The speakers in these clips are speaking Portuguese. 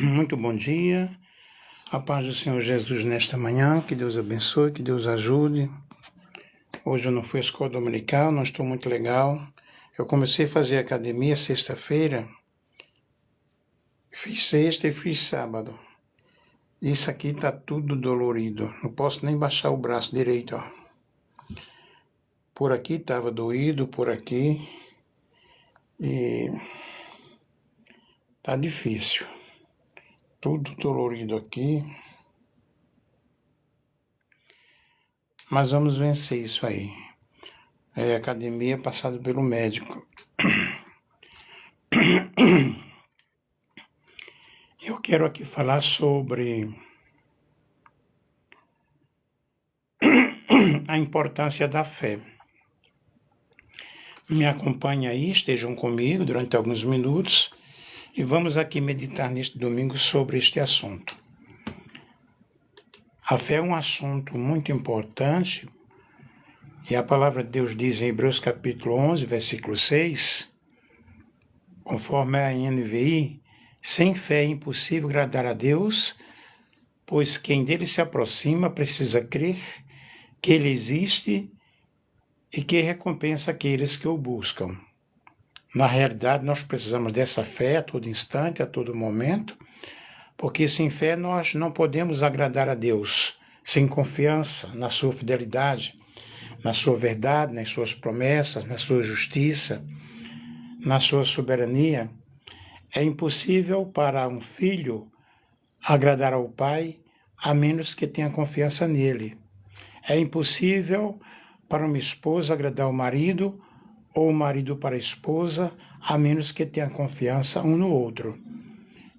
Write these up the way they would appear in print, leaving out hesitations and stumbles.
Muito bom dia, a paz do Senhor Jesus nesta manhã, que Deus abençoe, que Deus ajude. Hoje eu não fui à escola dominical, não estou muito legal. Eu comecei a fazer academia sexta-feira, fiz sexta e fiz sábado. Isso aqui tá tudo dolorido, não posso nem baixar o braço direito, ó. Por aqui estava doído, por aqui, e tá difícil. Tudo dolorido aqui. Mas vamos vencer isso aí. É academia passada pelo médico. Eu quero aqui falar sobre a importância da fé. Me acompanhe aí, estejam comigo durante alguns minutos e vamos aqui meditar neste domingo sobre este assunto. A fé é um assunto muito importante e a palavra de Deus diz em Hebreus capítulo 11, versículo 6, conforme a NVI, sem fé é impossível agradar a Deus, pois quem dele se aproxima precisa crer que ele existe e que recompensa aqueles que o buscam. Na realidade, nós precisamos dessa fé a todo instante, a todo momento, porque sem fé nós não podemos agradar a Deus, sem confiança na sua fidelidade, na sua verdade, nas suas promessas, na sua justiça, na sua soberania. É impossível para um filho agradar ao pai, a menos que tenha confiança nele. É impossível para uma esposa agradar ao marido, ou o marido para a esposa, a menos que tenha confiança um no outro.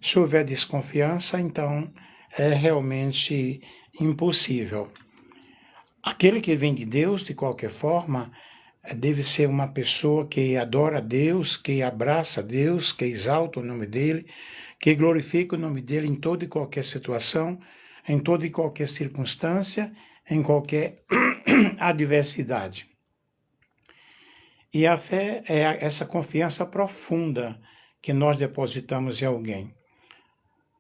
Se houver desconfiança, então é realmente impossível. Aquele que vem de Deus, de qualquer forma, deve ser uma pessoa que adora a Deus, que abraça a Deus, que exalta o nome dele, que glorifica o nome dele em toda e qualquer situação, em toda e qualquer circunstância, em qualquer adversidade. E a fé é essa confiança profunda que nós depositamos em alguém,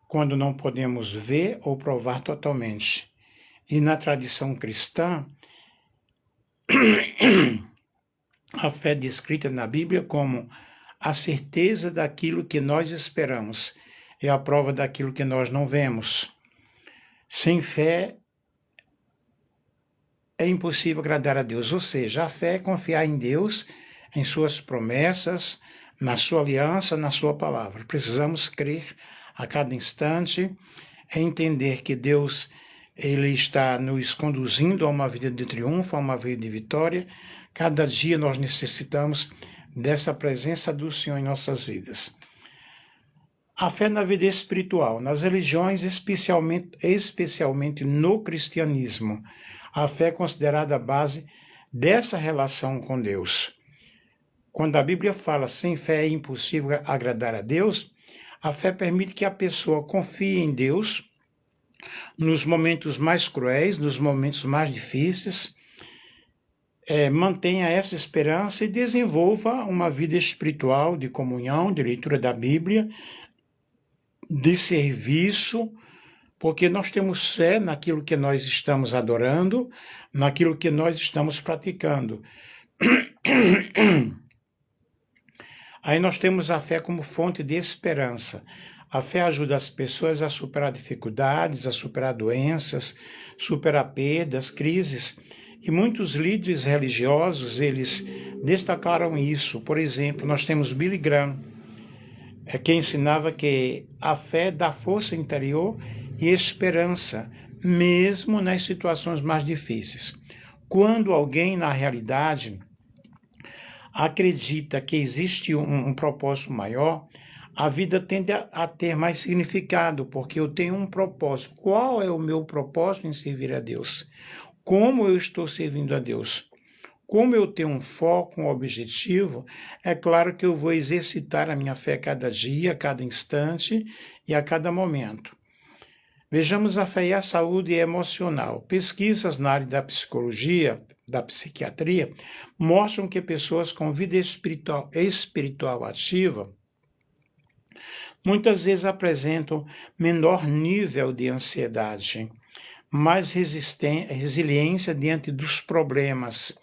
quando não podemos ver ou provar totalmente. E na tradição cristã, a fé é descrita na Bíblia como a certeza daquilo que nós esperamos, é a prova daquilo que nós não vemos. Sem fé, é impossível agradar a Deus, ou seja, a fé é confiar em Deus, em suas promessas, na sua aliança, na sua palavra. Precisamos crer a cada instante, entender que Deus ele está nos conduzindo a uma vida de triunfo, a uma vida de vitória. Cada dia nós necessitamos dessa presença do Senhor em nossas vidas. A fé na vida espiritual, nas religiões, especialmente no cristianismo, a fé é considerada a base dessa relação com Deus. Quando a Bíblia fala sem fé é impossível agradar a Deus, a fé permite que a pessoa confie em Deus nos momentos mais cruéis, nos momentos mais difíceis, mantenha essa esperança e desenvolva uma vida espiritual de comunhão, de leitura da Bíblia, de serviço, porque nós temos fé naquilo que nós estamos adorando, naquilo que nós estamos praticando. Aí nós temos a fé como fonte de esperança. A fé ajuda as pessoas a superar dificuldades, a superar doenças, superar perdas, crises. E muitos líderes religiosos, eles destacaram isso. Por exemplo, nós temos Billy Graham, que ensinava que a fé dá força interior e esperança, mesmo nas situações mais difíceis. Quando alguém, na realidade, acredita que existe um propósito maior, a vida tende a ter mais significado, porque eu tenho um propósito. Qual é o meu propósito em servir a Deus? Como eu estou servindo a Deus? Como eu tenho um foco, um objetivo, é claro que eu vou exercitar a minha fé cada dia, a cada instante e a cada momento. Vejamos a fé e a saúde emocional. Pesquisas na área da psicologia, da psiquiatria, mostram que pessoas com vida espiritual ativa muitas vezes apresentam menor nível de ansiedade, mais resiliência diante dos problemas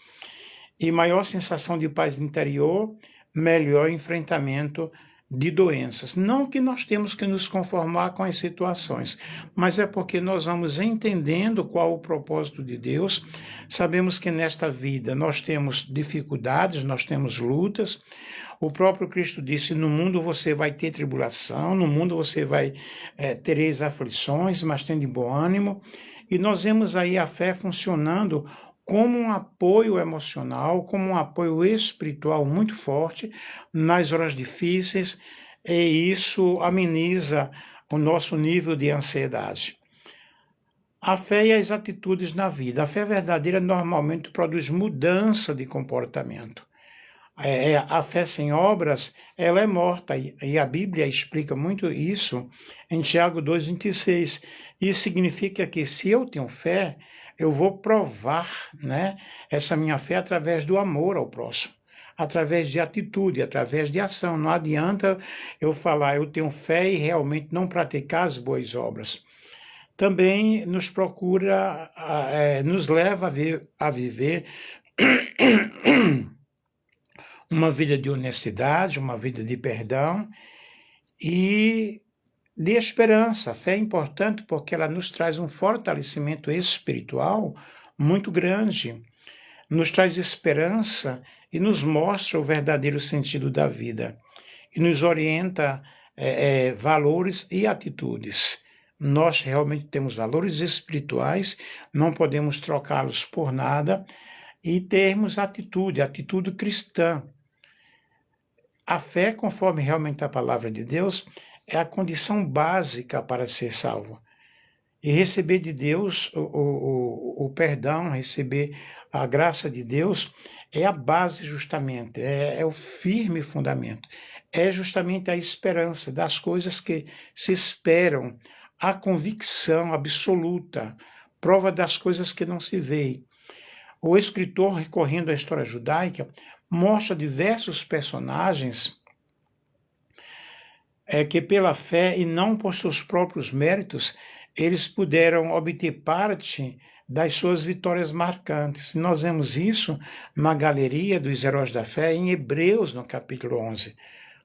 e maior sensação de paz interior, melhor enfrentamento de doenças. Não que nós temos que nos conformar com as situações, mas é porque nós vamos entendendo qual o propósito de Deus. Sabemos que nesta vida nós temos dificuldades, nós temos lutas. O próprio Cristo disse, no mundo você vai ter tribulação, no mundo você vai tereis aflições, mas tende bom ânimo. E nós vemos aí a fé funcionando como um apoio emocional, como um apoio espiritual muito forte nas horas difíceis, e isso ameniza o nosso nível de ansiedade. A fé e as atitudes na vida. A fé verdadeira normalmente produz mudança de comportamento. A fé sem obras, ela é morta, e a Bíblia explica muito isso em Tiago 2,26. Isso significa que se eu tenho fé, eu vou provar, né, essa minha fé através do amor ao próximo, através de atitude, através de ação. Não adianta eu falar, eu tenho fé e realmente não praticar as boas obras. Também nos leva a viver uma vida de honestidade, uma vida de perdão e de esperança. A fé é importante porque ela nos traz um fortalecimento espiritual muito grande, nos traz esperança e nos mostra o verdadeiro sentido da vida e nos orienta valores e atitudes. Nós realmente temos valores espirituais, não podemos trocá-los por nada e termos atitude cristã. A fé, conforme realmente a palavra de Deus, é a condição básica para ser salvo. E receber de Deus o perdão, receber a graça de Deus, é a base justamente, é o firme fundamento. É justamente a esperança das coisas que se esperam, a convicção absoluta, prova das coisas que não se veem. O escritor, recorrendo à história judaica, mostra diversos personagens que pela fé e não por seus próprios méritos, eles puderam obter parte das suas vitórias marcantes. Nós vemos isso na galeria dos heróis da fé em Hebreus, no capítulo 11,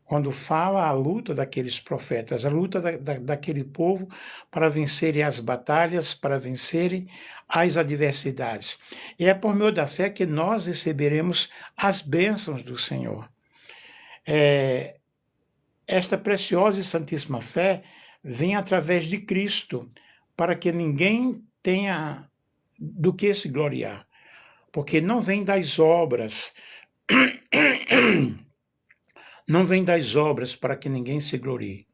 quando fala a luta daqueles profetas, a luta daquele povo para vencerem as batalhas, para vencerem as adversidades. E é por meio da fé que nós receberemos as bênçãos do Senhor. Esta preciosa e santíssima fé vem através de Cristo, para que ninguém tenha do que se gloriar, porque não vem das obras, não vem das obras para que ninguém se glorie.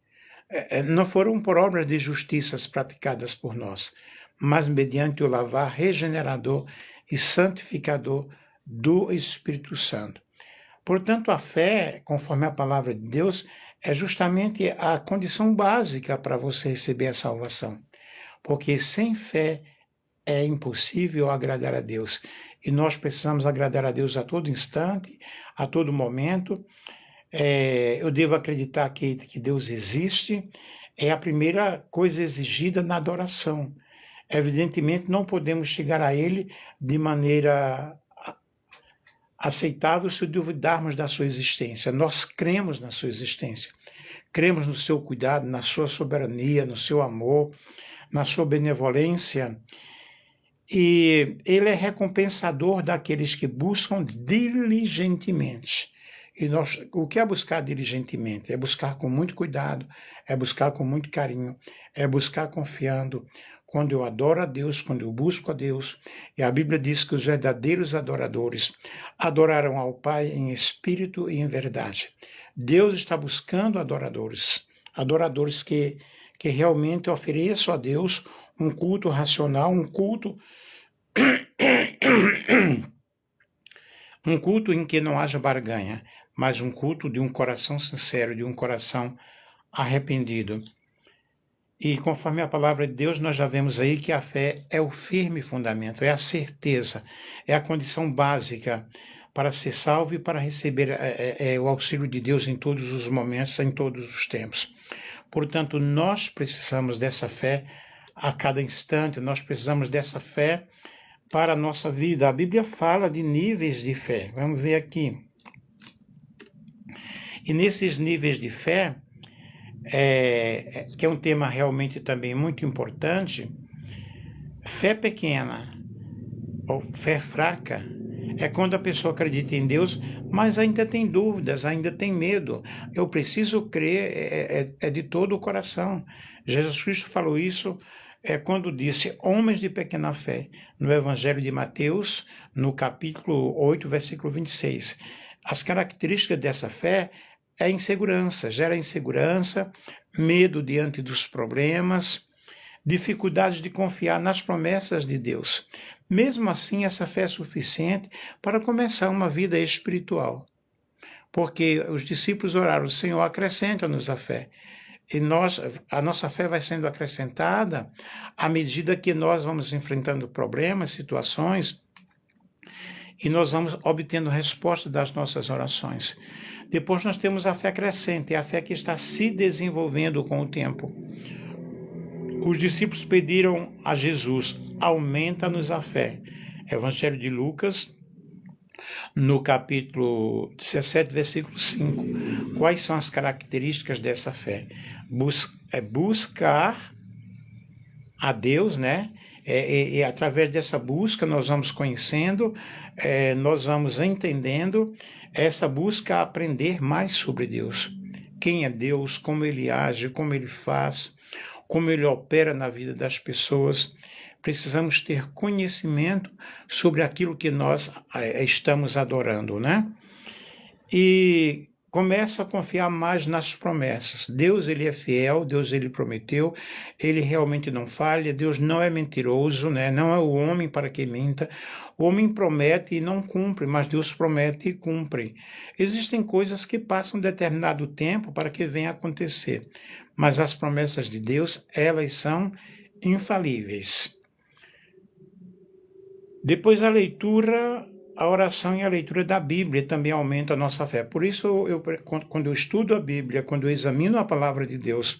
Não foram por obras de justiças praticadas por nós, mas mediante o lavar regenerador e santificador do Espírito Santo. Portanto, a fé, conforme a palavra de Deus, é justamente a condição básica para você receber a salvação. Porque sem fé é impossível agradar a Deus. E nós precisamos agradar a Deus a todo instante, a todo momento. Eu devo acreditar que Deus existe. É a primeira coisa exigida na adoração. Evidentemente, não podemos chegar a Ele de maneira aceitável se duvidarmos da sua existência. Nós cremos na sua existência. Cremos no seu cuidado, na sua soberania, no seu amor, na sua benevolência. E Ele é recompensador daqueles que buscam diligentemente. E o que é buscar diligentemente? É buscar com muito cuidado, é buscar com muito carinho, é buscar confiando, quando eu adoro a Deus, quando eu busco a Deus. E a Bíblia diz que os verdadeiros adoradores adorarão ao Pai em espírito e em verdade. Deus está buscando adoradores que realmente ofereçam a Deus um culto racional, um culto em que não haja barganha, mas um culto de um coração sincero, de um coração arrependido. E conforme a palavra de Deus, nós já vemos aí que a fé é o firme fundamento, é a certeza, é a condição básica para ser salvo e para receber o auxílio de Deus em todos os momentos, em todos os tempos. Portanto, nós precisamos dessa fé a cada instante, nós precisamos dessa fé para a nossa vida. A Bíblia fala de níveis de fé. Vamos ver aqui. E nesses níveis de fé, que é um tema realmente também muito importante, fé pequena ou fé fraca é quando a pessoa acredita em Deus, mas ainda tem dúvidas, ainda tem medo. Eu preciso crer, de todo o coração. Jesus Cristo falou isso quando disse homens de pequena fé, no Evangelho de Mateus, no capítulo 8, versículo 26. As características dessa fé é insegurança, gera insegurança, medo diante dos problemas, dificuldade de confiar nas promessas de Deus. Mesmo assim, essa fé é suficiente para começar uma vida espiritual. Porque os discípulos oraram, Senhor, acrescenta-nos a fé. E a nossa fé vai sendo acrescentada à medida que nós vamos enfrentando problemas, situações, e nós vamos obtendo resposta das nossas orações. Depois nós temos a fé crescente, é a fé que está se desenvolvendo com o tempo. Os discípulos pediram a Jesus, aumenta-nos a fé. Evangelho de Lucas, no capítulo 17, versículo 5. Quais são as características dessa fé? Buscar a Deus, né? E através dessa busca nós vamos conhecendo, nós vamos entendendo, essa busca aprender mais sobre Deus. Quem é Deus, como Ele age, como Ele faz, como Ele opera na vida das pessoas. Precisamos ter conhecimento sobre aquilo que nós estamos adorando, né? E começa a confiar mais nas promessas. Deus, Ele é fiel, Deus, Ele prometeu, Ele realmente não falha, Deus não é mentiroso, né? Não é o homem para que minta. O homem promete e não cumpre, mas Deus promete e cumpre. Existem coisas que passam determinado tempo para que venha a acontecer, mas as promessas de Deus, elas são infalíveis. Depois a oração e a leitura da Bíblia também aumentam a nossa fé. Por isso, quando eu estudo a Bíblia, quando eu examino a palavra de Deus,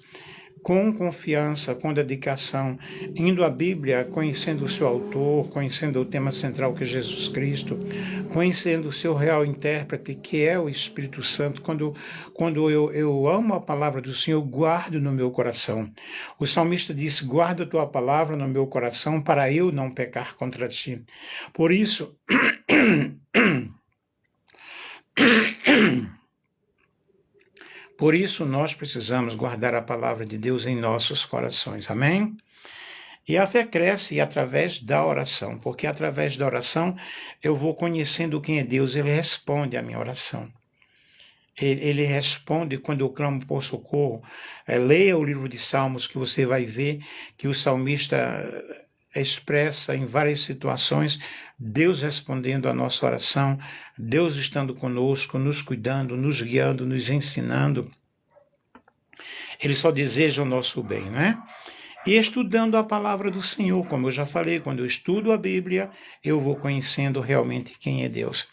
com confiança, com dedicação, indo à Bíblia, conhecendo o seu autor, conhecendo o tema central que é Jesus Cristo, conhecendo o seu real intérprete, que é o Espírito Santo, quando eu amo a palavra do Senhor, eu guardo no meu coração. O salmista disse, guarda a tua palavra no meu coração, para eu não pecar contra ti. Por isso, nós precisamos guardar a palavra de Deus em nossos corações, amém? E a fé cresce através da oração, porque através da oração eu vou conhecendo quem é Deus, Ele responde à minha oração. Ele responde quando eu clamo por socorro. Leia o livro de Salmos que você vai ver que o salmista expressa em várias situações Deus respondendo à nossa oração, Deus estando conosco, nos cuidando, nos guiando, nos ensinando. Ele só deseja o nosso bem, né? E estudando a palavra do Senhor, como eu já falei, quando eu estudo a Bíblia, eu vou conhecendo realmente quem é Deus.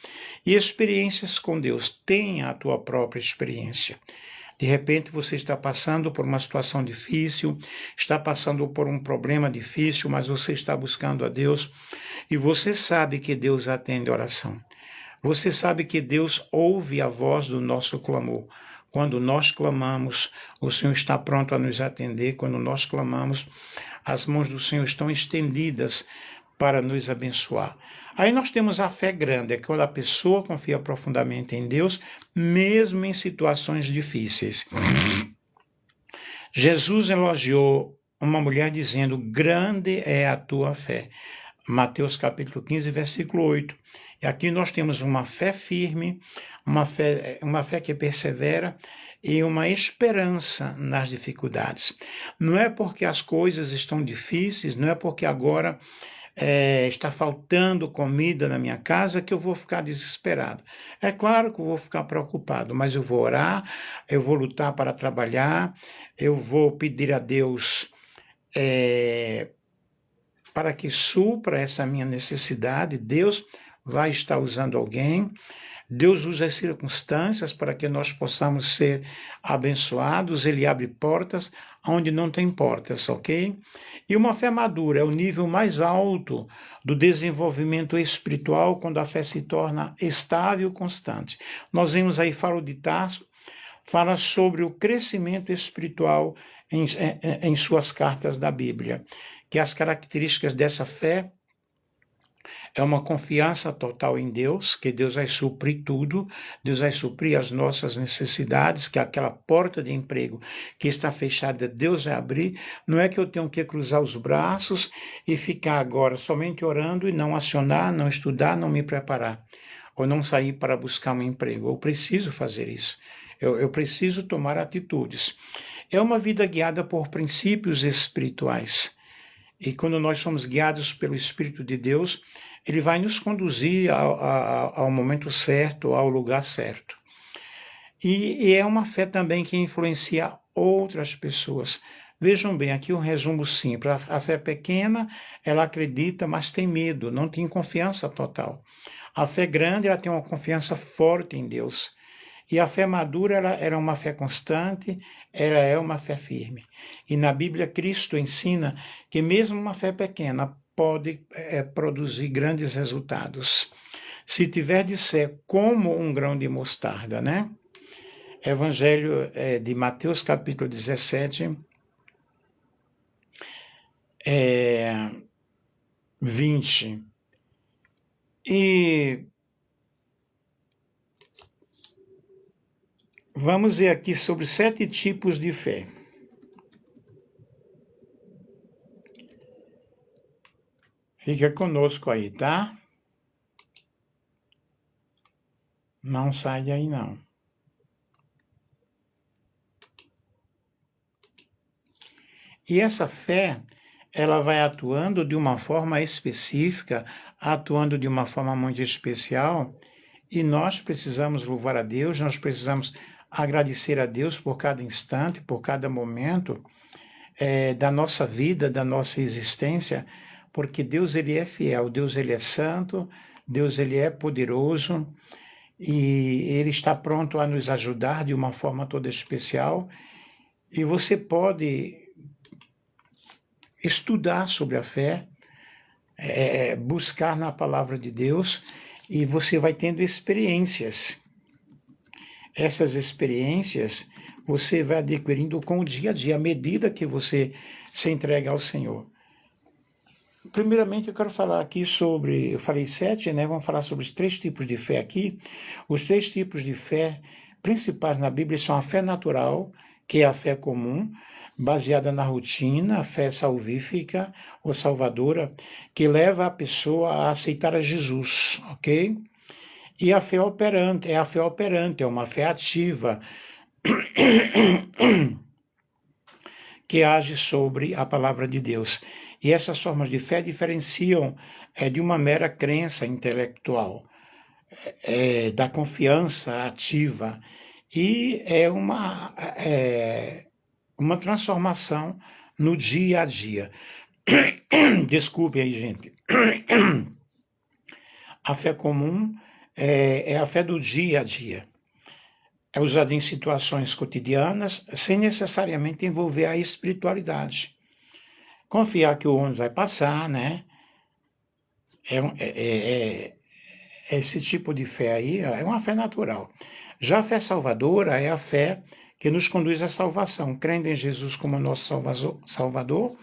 E experiências com Deus, tenha a tua própria experiência. De repente você está passando por uma situação difícil, está passando por um problema difícil, mas você está buscando a Deus e você sabe que Deus atende a oração. Você sabe que Deus ouve a voz do nosso clamor. Quando nós clamamos, o Senhor está pronto a nos atender. Quando nós clamamos, as mãos do Senhor estão estendidas para nos abençoar. Aí nós temos a fé grande, é quando a pessoa confia profundamente em Deus, mesmo em situações difíceis. Jesus elogiou uma mulher dizendo, grande é a tua fé. Mateus capítulo 15, versículo 8. E aqui nós temos uma fé firme, uma fé que persevera e uma esperança nas dificuldades. Não é porque as coisas estão difíceis, não é porque agora está faltando comida na minha casa que eu vou ficar desesperado. É claro que eu vou ficar preocupado, mas eu vou orar, eu vou lutar para trabalhar, eu vou pedir a Deus para que supra essa minha necessidade. Deus vai estar usando alguém, Deus usa as circunstâncias para que nós possamos ser abençoados, Ele abre portas onde não tem portas, ok? E uma fé madura é o nível mais alto do desenvolvimento espiritual, quando a fé se torna estável e constante. Nós vemos aí Paulo de Tarso, fala sobre o crescimento espiritual em suas cartas da Bíblia, que as características dessa fé é uma confiança total em Deus, que Deus vai suprir tudo, Deus vai suprir as nossas necessidades, que aquela porta de emprego que está fechada, Deus vai abrir. Não é que eu tenho que cruzar os braços e ficar agora somente orando e não acionar, não estudar, não me preparar, ou não sair para buscar um emprego. Eu preciso fazer isso. Eu preciso tomar atitudes. É uma vida guiada por princípios espirituais. E quando nós somos guiados pelo Espírito de Deus, Ele vai nos conduzir ao momento certo, ao lugar certo. E é uma fé também que influencia outras pessoas. Vejam bem, aqui um resumo simples. A fé pequena, ela acredita, mas tem medo, não tem confiança total. A fé grande, ela tem uma confiança forte em Deus. E a fé madura era uma fé constante, ela é uma fé firme. E na Bíblia, Cristo ensina que mesmo uma fé pequena pode produzir grandes resultados. Se tiver de ser como um grão de mostarda, né? Evangelho de Mateus, capítulo 17, 20. E vamos ver aqui sobre 7 tipos de fé. Fica conosco aí, tá? Não sai aí, não. E essa fé, ela vai atuando de uma forma específica, atuando de uma forma muito especial, e nós precisamos louvar a Deus, nós precisamos agradecer a Deus por cada instante, por cada momento da nossa vida, da nossa existência, porque Deus, Ele é fiel, Deus, Ele é santo, Deus, Ele é poderoso, e Ele está pronto a nos ajudar de uma forma toda especial. E você pode estudar sobre a fé, buscar na palavra de Deus, e você vai tendo experiências. Essas experiências você vai adquirindo com o dia a dia, à medida que você se entrega ao Senhor. Primeiramente, eu quero falar aqui sobre, eu falei 7, né? Vamos falar sobre os 3 tipos de fé aqui. Os 3 tipos de fé principais na Bíblia são a fé natural, que é a fé comum, baseada na rotina, a fé salvífica ou salvadora, que leva a pessoa a aceitar a Jesus, ok? E a fé operante, é uma fé ativa, que age sobre a palavra de Deus. E essas formas de fé diferenciam de uma mera crença intelectual, da confiança ativa, e é uma transformação no dia a dia. Desculpe aí, gente. A fé comum é a fé do dia a dia. É usada em situações cotidianas, sem necessariamente envolver a espiritualidade. Confiar que o ônibus vai passar, né? Esse tipo de fé aí é uma fé natural. Já a fé salvadora é a fé que nos conduz à salvação, crendo em Jesus como nosso Salvador,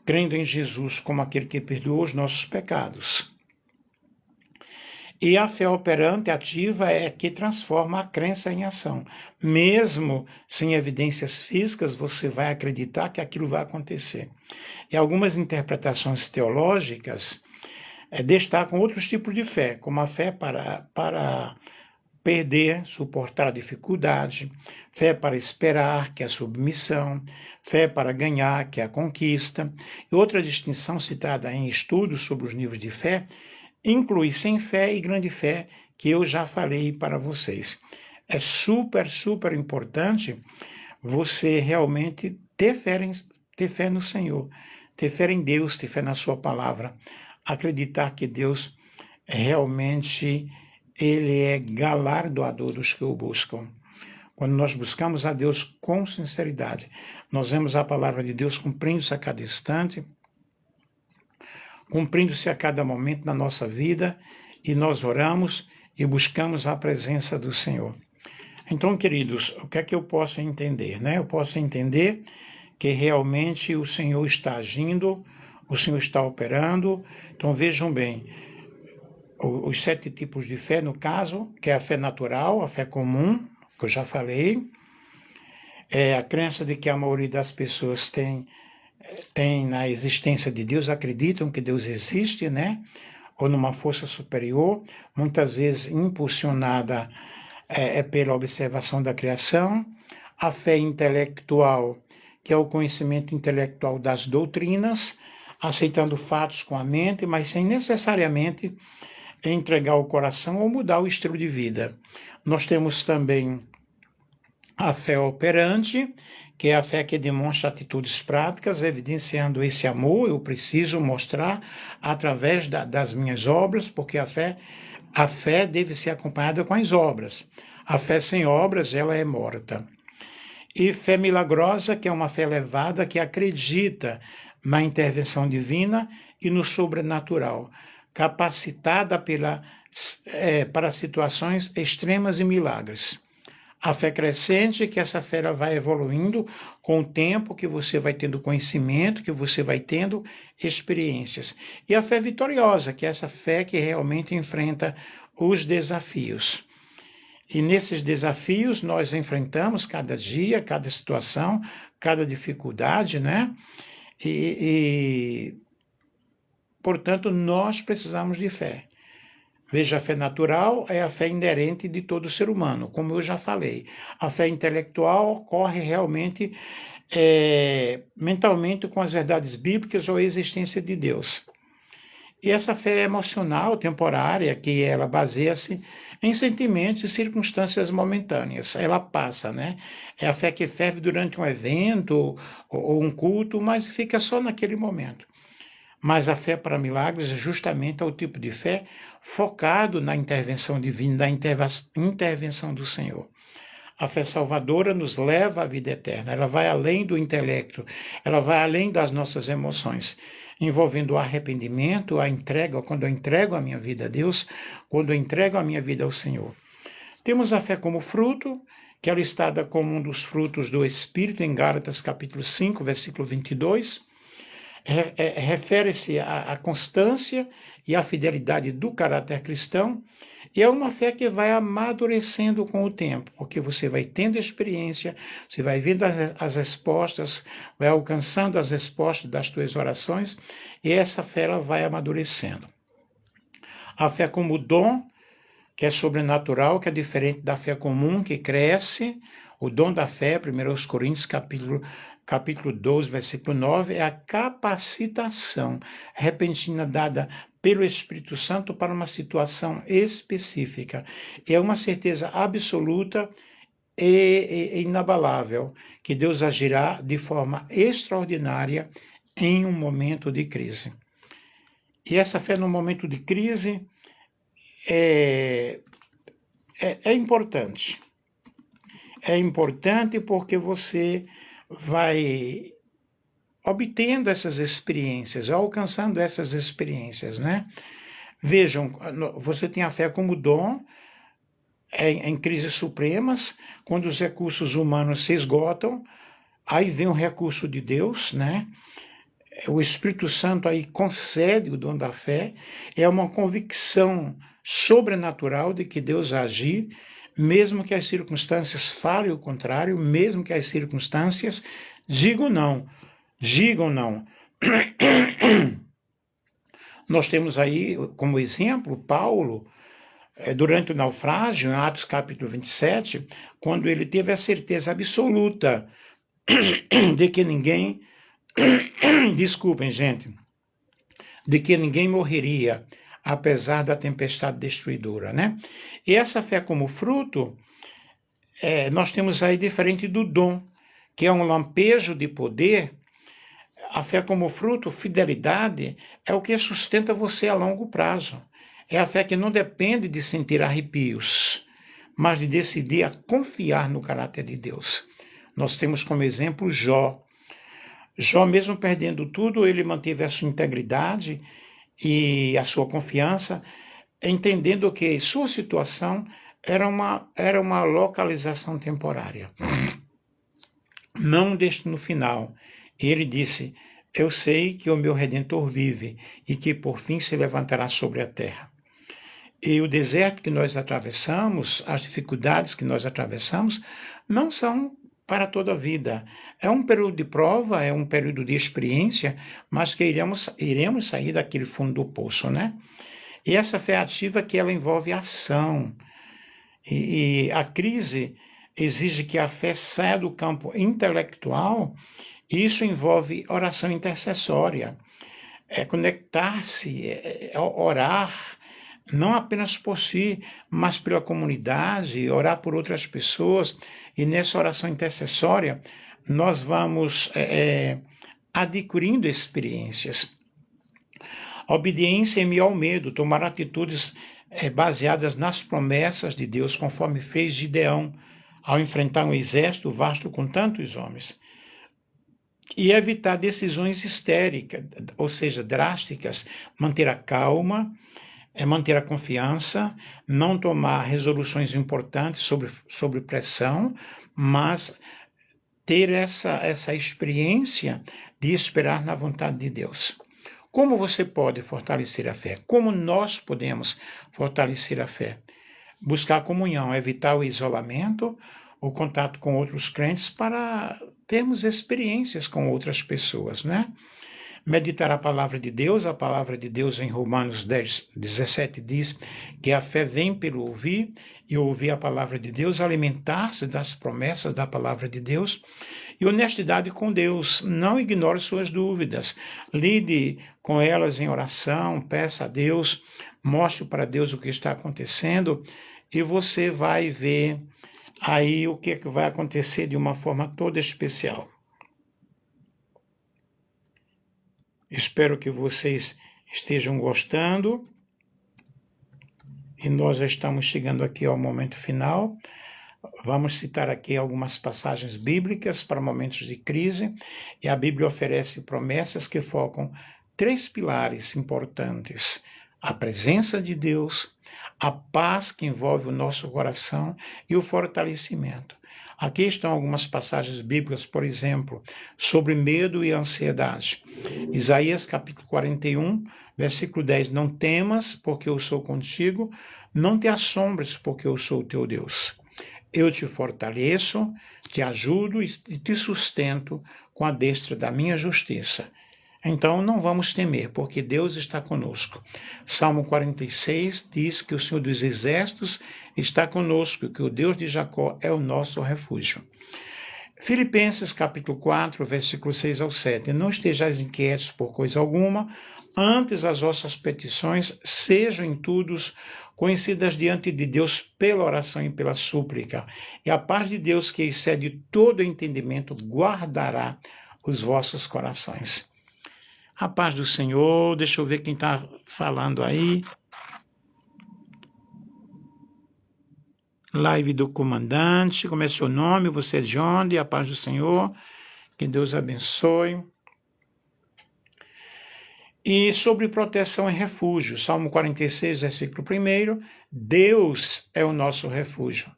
crendo em Jesus como aquele que perdoou os nossos pecados. E a fé operante ativa é que transforma a crença em ação. Mesmo sem evidências físicas, você vai acreditar que aquilo vai acontecer. E algumas interpretações teológicas destacam outros tipos de fé, como a fé para perder, suportar a dificuldade, fé para esperar, que é a submissão, fé para ganhar, que é a conquista. E outra distinção citada em estudos sobre os níveis de fé inclui sem fé e grande fé, que eu já falei para vocês. É super, super importante você realmente ter fé no Senhor, ter fé em Deus, ter fé na sua palavra, acreditar que Deus realmente ele é galardoador dos que o buscam. Quando nós buscamos a Deus com sinceridade, nós vemos a palavra de Deus cumprindo-se a cada instante, cumprindo-se a cada momento da nossa vida, e nós oramos e buscamos a presença do Senhor. Então, queridos, o que é que eu posso entender, né? Eu posso entender que realmente o Senhor está agindo, o Senhor está operando. Então, vejam bem, os 7 tipos de fé, no caso, que é a fé natural, a fé comum, que eu já falei, é a crença de que a maioria das pessoas tem na existência de Deus, acreditam que Deus existe, né? Ou numa força superior, muitas vezes impulsionada pela observação da criação. A fé intelectual, que é o conhecimento intelectual das doutrinas, aceitando fatos com a mente, mas sem necessariamente entregar o coração ou mudar o estilo de vida. Nós temos também a fé operante, que é a fé que demonstra atitudes práticas, evidenciando esse amor. Eu preciso mostrar através das minhas obras, porque a fé deve ser acompanhada com as obras. A fé sem obras, ela é morta. E fé milagrosa, que é uma fé elevada, que acredita na intervenção divina e no sobrenatural, capacitada para situações extremas e milagres. A fé crescente, que essa fé vai evoluindo com o tempo, que você vai tendo conhecimento, que você vai tendo experiências. E a fé vitoriosa, que é essa fé que realmente enfrenta os desafios. E nesses desafios nós enfrentamos cada dia, cada situação, cada dificuldade, né? Portanto, nós precisamos de fé. Veja, a fé natural é a fé inerente de todo ser humano, como eu já falei. A fé intelectual ocorre realmente mentalmente com as verdades bíblicas ou a existência de Deus. E essa fé emocional, temporária, que ela baseia-se em sentimentos e circunstâncias momentâneas. Ela passa, né? É a fé que ferve durante um evento ou um culto, mas fica só naquele momento. Mas a fé para milagres justamente é o tipo de fé focado na intervenção divina, na intervenção do Senhor. A fé salvadora nos leva à vida eterna, ela vai além do intelecto, ela vai além das nossas emoções, envolvendo o arrependimento, a entrega, quando eu entrego a minha vida a Deus, quando eu entrego a minha vida ao Senhor. Temos a fé como fruto, que é listada como um dos frutos do Espírito, em Gálatas capítulo 5, versículo 22, refere-se à constância e à fidelidade do caráter cristão, e é uma fé que vai amadurecendo com o tempo, porque você vai tendo experiência, você vai vendo as respostas, vai alcançando as respostas das tuas orações, e essa fé ela vai amadurecendo. A fé como dom, que é sobrenatural, que é diferente da fé comum, que cresce. O dom da fé, 1 Coríntios capítulo 12, versículo 9, é a capacitação repentina dada pelo Espírito Santo para uma situação específica. É uma certeza absoluta e inabalável que Deus agirá de forma extraordinária em um momento de crise. E essa fé no momento de crise é importante. É importante porque você vai obtendo essas experiências, alcançando essas experiências, né? Vejam, você tem a fé como dom em crises supremas, quando os recursos humanos se esgotam, aí vem o recurso de Deus, né? o Espírito Santo aí concede o dom da fé, é uma convicção sobrenatural de que Deus agir, mesmo que as circunstâncias falem o contrário, mesmo que as circunstâncias digam não. Nós temos aí como exemplo Paulo, durante o naufrágio, em Atos capítulo 27, quando ele teve a certeza absoluta de que ninguém, desculpem gente, de que ninguém morreria, apesar da tempestade destruidora, né? E essa fé como fruto, nós temos aí diferente do dom, que é um lampejo de poder. A fé como fruto, fidelidade, é o que sustenta você a longo prazo. É a fé que não depende de sentir arrepios, mas de decidir a confiar no caráter de Deus. Nós temos como exemplo Jó. Jó, mesmo perdendo tudo, ele manteve a sua integridade e a sua confiança, entendendo que sua situação era uma localização temporária, não um destino final. Ele disse: eu sei que o meu Redentor vive e que por fim se levantará sobre a terra. E o deserto que nós atravessamos, as dificuldades que nós atravessamos, não são para toda a vida. É um período de prova, é um período de experiência, mas que iremos sair daquele fundo do poço, né? E essa fé ativa que ela envolve ação. E a crise exige que a fé saia do campo intelectual, e isso envolve oração intercessória, conectar-se, orar, não apenas por si, mas pela comunidade, orar por outras pessoas. E nessa oração intercessória, nós vamos adquirindo experiências. A obediência é meio ao medo, tomar atitudes baseadas nas promessas de Deus, conforme fez Gideão, ao enfrentar um exército vasto com tantos homens. E evitar decisões histéricas, ou seja, drásticas, manter a calma, manter a confiança, não tomar resoluções importantes sobre pressão, mas ter essa experiência de esperar na vontade de Deus. Como você pode fortalecer a fé? Como nós podemos fortalecer a fé? Buscar a comunhão, evitar o isolamento, o contato com outros crentes para termos experiências com outras pessoas, né? Meditar a palavra de Deus em Romanos 10, 17 diz que a fé vem pelo ouvir, e ouvir a palavra de Deus, alimentar-se das promessas da palavra de Deus, e honestidade com Deus. Não ignore suas dúvidas, lide com elas em oração, peça a Deus, mostre para Deus o que está acontecendo, e você vai ver aí o que vai acontecer de uma forma toda especial. Espero que vocês estejam gostando. E nós já estamos chegando aqui ao momento final. Vamos citar aqui algumas passagens bíblicas para momentos de crise. E a Bíblia oferece promessas que focam 3 pilares importantes: a presença de Deus, a paz que envolve o nosso coração e o fortalecimento. Aqui estão algumas passagens bíblicas, por exemplo, sobre medo e ansiedade. Isaías capítulo 41, versículo 10. Não temas, porque eu sou contigo, não te assombres, porque eu sou o teu Deus. Eu te fortaleço, te ajudo e te sustento com a destra da minha justiça. Então não vamos temer, porque Deus está conosco. Salmo 46 diz que o Senhor dos Exércitos está conosco, que o Deus de Jacó é o nosso refúgio. Filipenses capítulo 4, versículo 6 ao 7. Não estejais inquietos por coisa alguma, antes as vossas petições sejam em tudo conhecidas diante de Deus pela oração e pela súplica. E a paz de Deus, que excede todo entendimento, guardará os vossos corações. A paz do Senhor. Deixa eu ver quem está falando aí. Live do comandante. Como é seu nome? Você é de onde? A paz do Senhor. Que Deus abençoe. E sobre proteção e refúgio. Salmo 46, versículo 1. Deus é o nosso refúgio,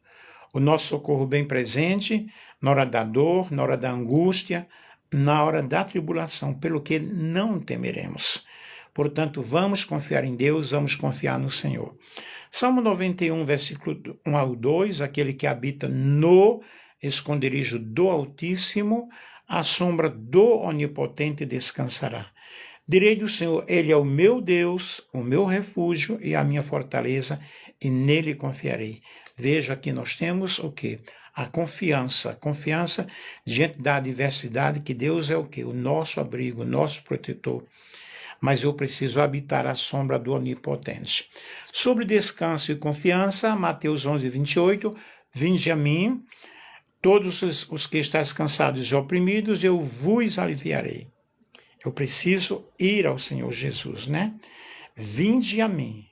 o nosso socorro bem presente, na hora da dor, na hora da angústia, na hora da tribulação, pelo que não temeremos. Portanto, vamos confiar em Deus, vamos confiar no Senhor. Salmo 91, versículo 1 ao 2, aquele que habita no esconderijo do Altíssimo, à sombra do Onipotente descansará. Direi do Senhor, Ele é o meu Deus, o meu refúgio e a minha fortaleza, e nele confiarei. Veja que nós temos o quê? A confiança diante da adversidade, que Deus é o quê? O nosso abrigo, o nosso protetor. Mas eu preciso habitar a sombra do Onipotente. Sobre descanso e confiança, Mateus 11, 28, vinde a mim, todos os que estáis cansados e oprimidos, eu vos aliviarei. Eu preciso ir ao Senhor Jesus, né? Vinde a mim.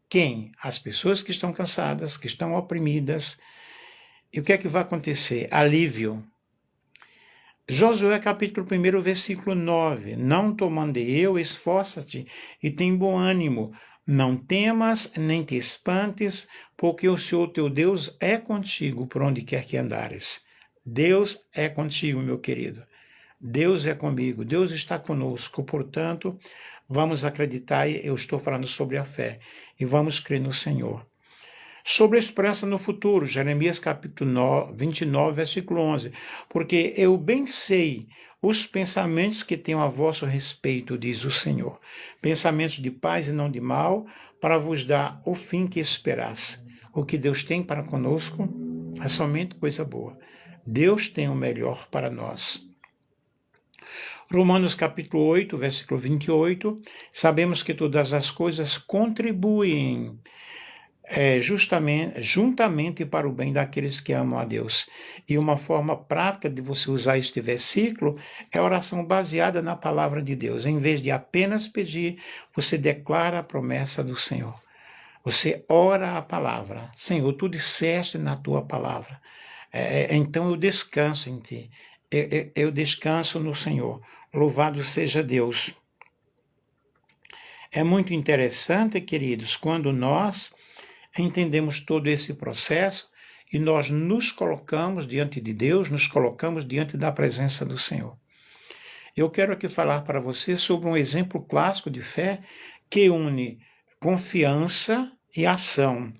Quem? As pessoas que estão cansadas, que estão oprimidas. E o que é que vai acontecer? Alívio. Josué capítulo 1, versículo 9. Não te mandei eu, esforça-te e tem bom ânimo. Não temas, nem te espantes, porque o Senhor teu Deus é contigo por onde quer que andares. Deus é contigo, meu querido. Deus é comigo, Deus está conosco, portanto, vamos acreditar, eu estou falando sobre a fé, e vamos crer no Senhor. Sobre a esperança no futuro, Jeremias capítulo 29, versículo 11, porque eu bem sei os pensamentos que tenho a vosso respeito, diz o Senhor, pensamentos de paz e não de mal, para vos dar o fim que esperais. O que Deus tem para conosco é somente coisa boa. Deus tem o melhor para nós. Romanos capítulo 8, versículo 28, sabemos que todas as coisas contribuem juntamente para o bem daqueles que amam a Deus. E uma forma prática de você usar este versículo é a oração baseada na palavra de Deus. Em vez de apenas pedir, você declara a promessa do Senhor. Você ora a palavra. Senhor, tu disseste na tua palavra. Então eu descanso em ti. Eu descanso no Senhor. Louvado seja Deus. É muito interessante, queridos, quando nós entendemos todo esse processo e nós nos colocamos diante de Deus, nos colocamos diante da presença do Senhor. Eu quero aqui falar para você sobre um exemplo clássico de fé que une confiança e ação.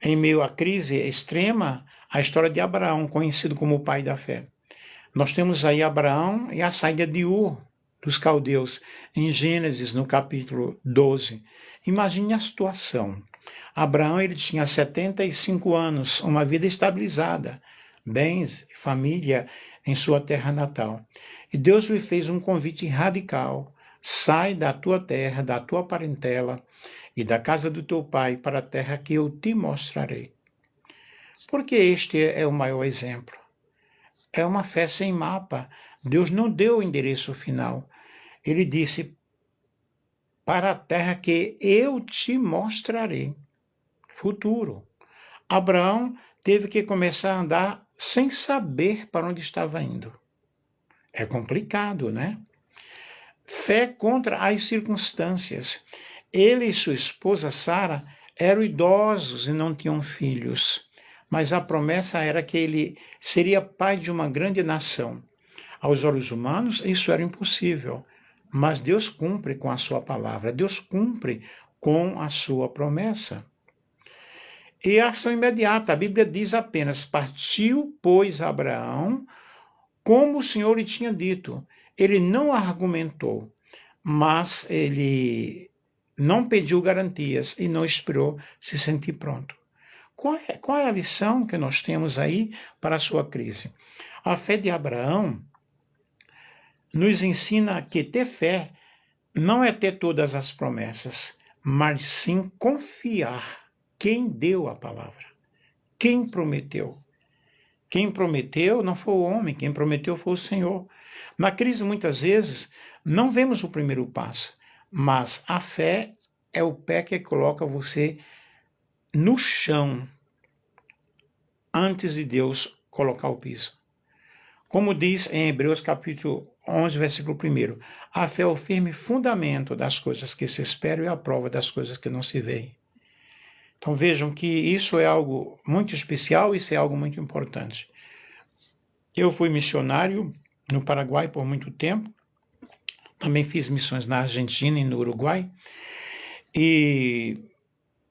Em meio à crise extrema, a história de Abraão, conhecido como o pai da fé. Nós temos aí Abraão e a saída de Ur, dos caldeus, em Gênesis, no capítulo 12. Imagine a situação. Abraão ele tinha 75 anos, uma vida estabilizada, bens e família em sua terra natal. E Deus lhe fez um convite radical. Sai da tua terra, da tua parentela e da casa do teu pai para a terra que eu te mostrarei. Porque este é o maior exemplo. É uma fé sem mapa. Deus não deu o endereço final. Ele disse, para a terra que eu te mostrarei. Futuro. Abraão teve que começar a andar sem saber para onde estava indo. É complicado, né? Fé contra as circunstâncias. Ele e sua esposa Sara eram idosos e não tinham filhos. Mas a promessa era que ele seria pai de uma grande nação. Aos olhos humanos, isso era impossível, mas Deus cumpre com a sua palavra, Deus cumpre com a sua promessa. E a ação imediata, a Bíblia diz apenas, partiu, pois, Abraão, como o Senhor lhe tinha dito. Ele não argumentou, mas ele não pediu garantias e não esperou se sentir pronto. Qual é a lição que nós temos aí para a sua crise? A fé de Abraão nos ensina que ter fé não é ter todas as promessas, mas sim confiar quem deu a palavra, quem prometeu. Quem prometeu não foi o homem, quem prometeu foi o Senhor. Na crise, muitas vezes, não vemos o primeiro passo, mas a fé é o pé que coloca você no chão antes de Deus colocar o piso. Como diz em Hebreus capítulo 11, versículo 1, a fé é o firme fundamento das coisas que se esperam e a prova das coisas que não se veem. Então vejam que isso é algo muito especial, isso é algo muito importante. Eu fui missionário no Paraguai por muito tempo. Também fiz missões na Argentina e no Uruguai. E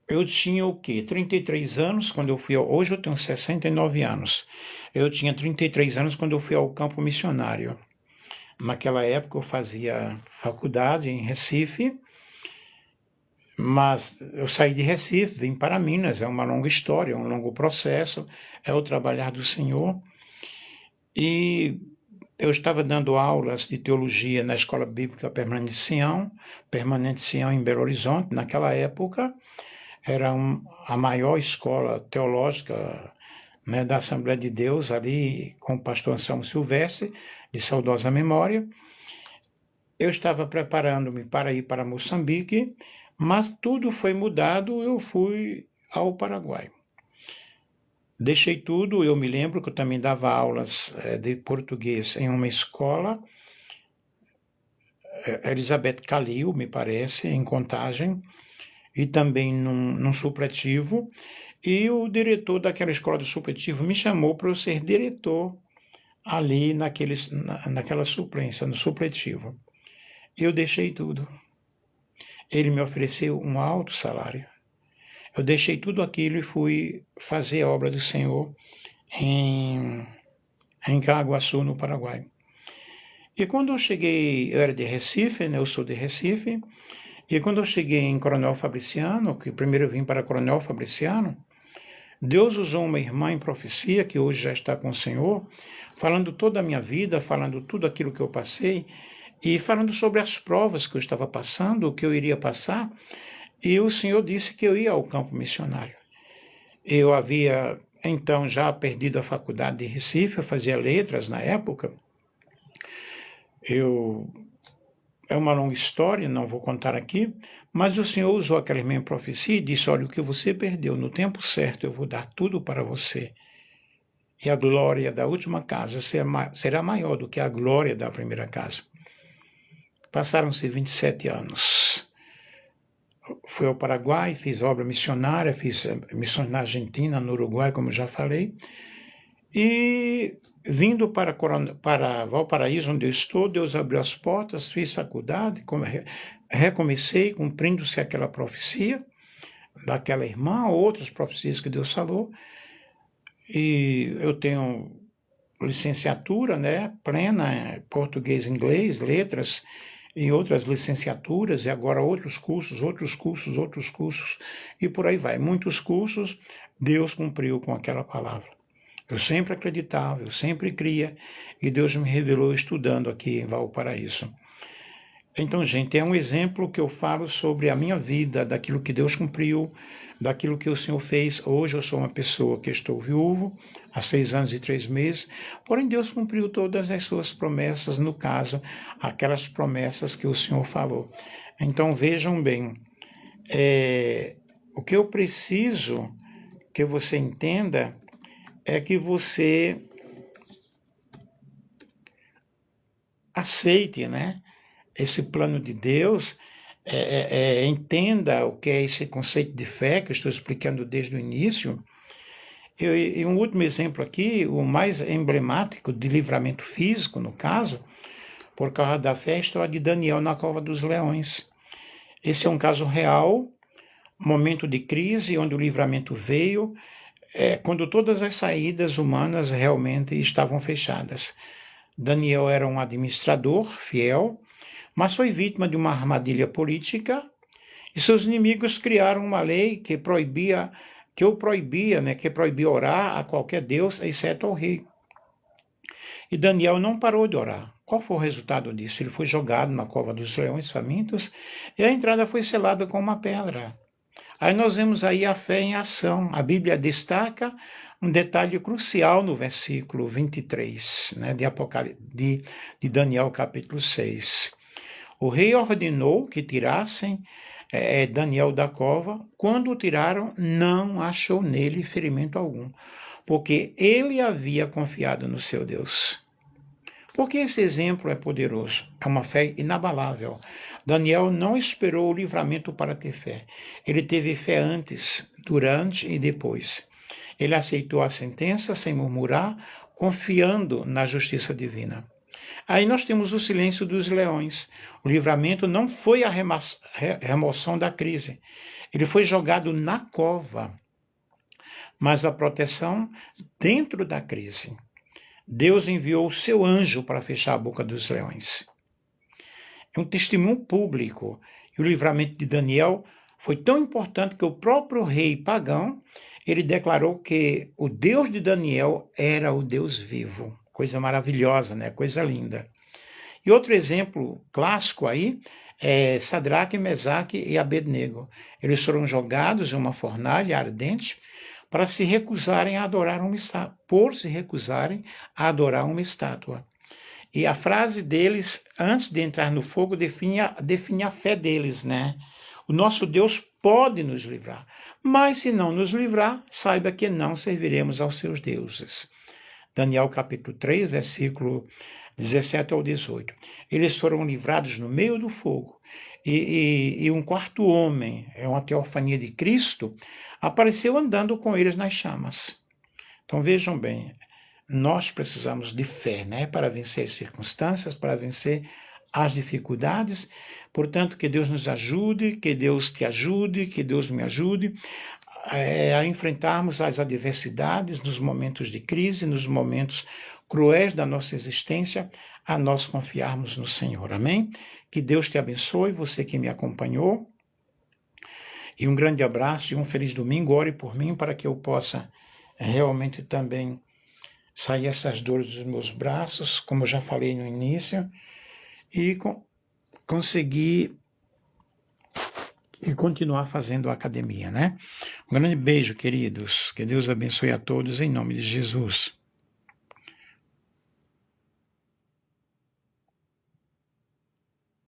eu tinha o quê? 33 anos quando eu fui... Hoje eu tenho 69 anos. Eu tinha 33 anos quando eu fui ao campo missionário. Naquela época eu fazia faculdade em Recife, mas eu saí de Recife, vim para Minas, é uma longa história, um longo processo, é o trabalhar do Senhor. E eu estava dando aulas de teologia na Escola Bíblica Permanente Sião em Belo Horizonte. Naquela época era a maior escola teológica, né, da Assembleia de Deus, ali com o pastor Anselmo Silvestre, de saudosa memória. Eu estava preparando-me para ir para Moçambique, mas tudo foi mudado, eu fui ao Paraguai. Deixei tudo, eu me lembro que eu também dava aulas de português em uma escola, Elizabeth Calil, me parece, em Contagem, e também num supletivo, e o diretor daquela escola de supletivo me chamou para eu ser diretor ali naquela suplência, no supletivo. Eu deixei tudo. Ele me ofereceu um alto salário. Eu deixei tudo aquilo e fui fazer a obra do Senhor em Caaguaçu, no Paraguai. E quando eu cheguei, eu era de Recife, né, eu sou de Recife, e quando eu cheguei em Coronel Fabriciano, que primeiro eu vim para Coronel Fabriciano, Deus usou uma irmã em profecia, que hoje já está com o Senhor, falando toda a minha vida, falando tudo aquilo que eu passei, e falando sobre as provas que eu estava passando, o que eu iria passar, e o Senhor disse que eu ia ao campo missionário. Eu havia, então, já perdido a faculdade de Recife, eu fazia letras na época. É uma longa história, não vou contar aqui, mas o Senhor usou aquela minha profecia e disse, olha, o que você perdeu no tempo certo, eu vou dar tudo para você. E a glória da última casa será maior do que a glória da primeira casa. Passaram-se 27 anos. Fui ao Paraguai, fiz obra missionária, fiz missões na Argentina, no Uruguai, como já falei. E vindo para Valparaíso, onde eu estou, Deus abriu as portas, fiz faculdade, recomecei, cumprindo-se aquela profecia daquela irmã, outras profecias que Deus falou. E eu tenho licenciatura, né, plena, português, inglês, letras, e outras licenciaturas, e agora outros cursos, e por aí vai. Muitos cursos, Deus cumpriu com aquela palavra. Eu sempre acreditava, eu sempre cria, e Deus me revelou estudando aqui em Valparaíso. Então, gente, é um exemplo que eu falo sobre a minha vida, daquilo que Deus cumpriu, daquilo que o Senhor fez. Hoje eu sou uma pessoa que estou viúvo, há 6 anos e 3 meses, porém Deus cumpriu todas as suas promessas, no caso, aquelas promessas que o Senhor falou. Então, vejam bem, o que eu preciso que você entenda é que você aceite, né, esse plano de Deus, entenda o que é esse conceito de fé que eu estou explicando desde o início. E um último exemplo aqui, o mais emblemático de livramento físico, no caso, por causa da fé, é a história de Daniel na cova dos leões. Esse é um caso real, momento de crise, onde o livramento veio, quando todas as saídas humanas realmente estavam fechadas. Daniel era um administrador fiel, mas foi vítima de uma armadilha política, e seus inimigos criaram uma lei que proibia orar a qualquer deus, exceto ao rei. E Daniel não parou de orar. Qual foi o resultado disso? Ele foi jogado na cova dos leões famintos, e a entrada foi selada com uma pedra. Aí nós vemos aí a fé em ação. A Bíblia destaca um detalhe crucial no versículo 23, né, de Daniel capítulo 6. O rei ordenou que tirassem Daniel da cova. Quando o tiraram, não achou nele ferimento algum, porque ele havia confiado no seu Deus. Porque esse exemplo é poderoso, é uma fé inabalável. Daniel não esperou o livramento para ter fé. Ele teve fé antes, durante e depois. Ele aceitou a sentença sem murmurar, confiando na justiça divina. Aí nós temos o silêncio dos leões. O livramento não foi a remoção da crise. Ele foi jogado na cova, mas a proteção dentro da crise. Deus enviou o seu anjo para fechar a boca dos leões. É um testemunho público. E o livramento de Daniel foi tão importante que o próprio rei pagão, ele declarou que o Deus de Daniel era o Deus vivo. Coisa maravilhosa, né? Coisa linda. E outro exemplo clássico aí é Sadraque, Mesaque e Abednego. Eles foram jogados em uma fornalha ardente para se recusarem a adorar uma estátua, E a frase deles, antes de entrar no fogo, define a fé deles, né? O nosso Deus pode nos livrar, mas se não nos livrar, saiba que não serviremos aos seus deuses. Daniel capítulo 3, versículo 17 ao 18. Eles foram livrados no meio do fogo. E um quarto homem, é uma teofania de Cristo, apareceu andando com eles nas chamas. Então vejam bem, nós precisamos de fé, né, para vencer as circunstâncias, para vencer as dificuldades. Portanto, que Deus nos ajude, que Deus te ajude, que Deus me ajude a enfrentarmos as adversidades nos momentos de crise, nos momentos cruéis da nossa existência, a nós confiarmos no Senhor. Amém? Que Deus te abençoe, você que me acompanhou. E um grande abraço e um feliz domingo. Ore por mim para que eu possa realmente também sair essas dores dos meus braços, como eu já falei no início, e conseguir e continuar fazendo a academia, né? Um grande beijo, queridos. Que Deus abençoe a todos em nome de Jesus.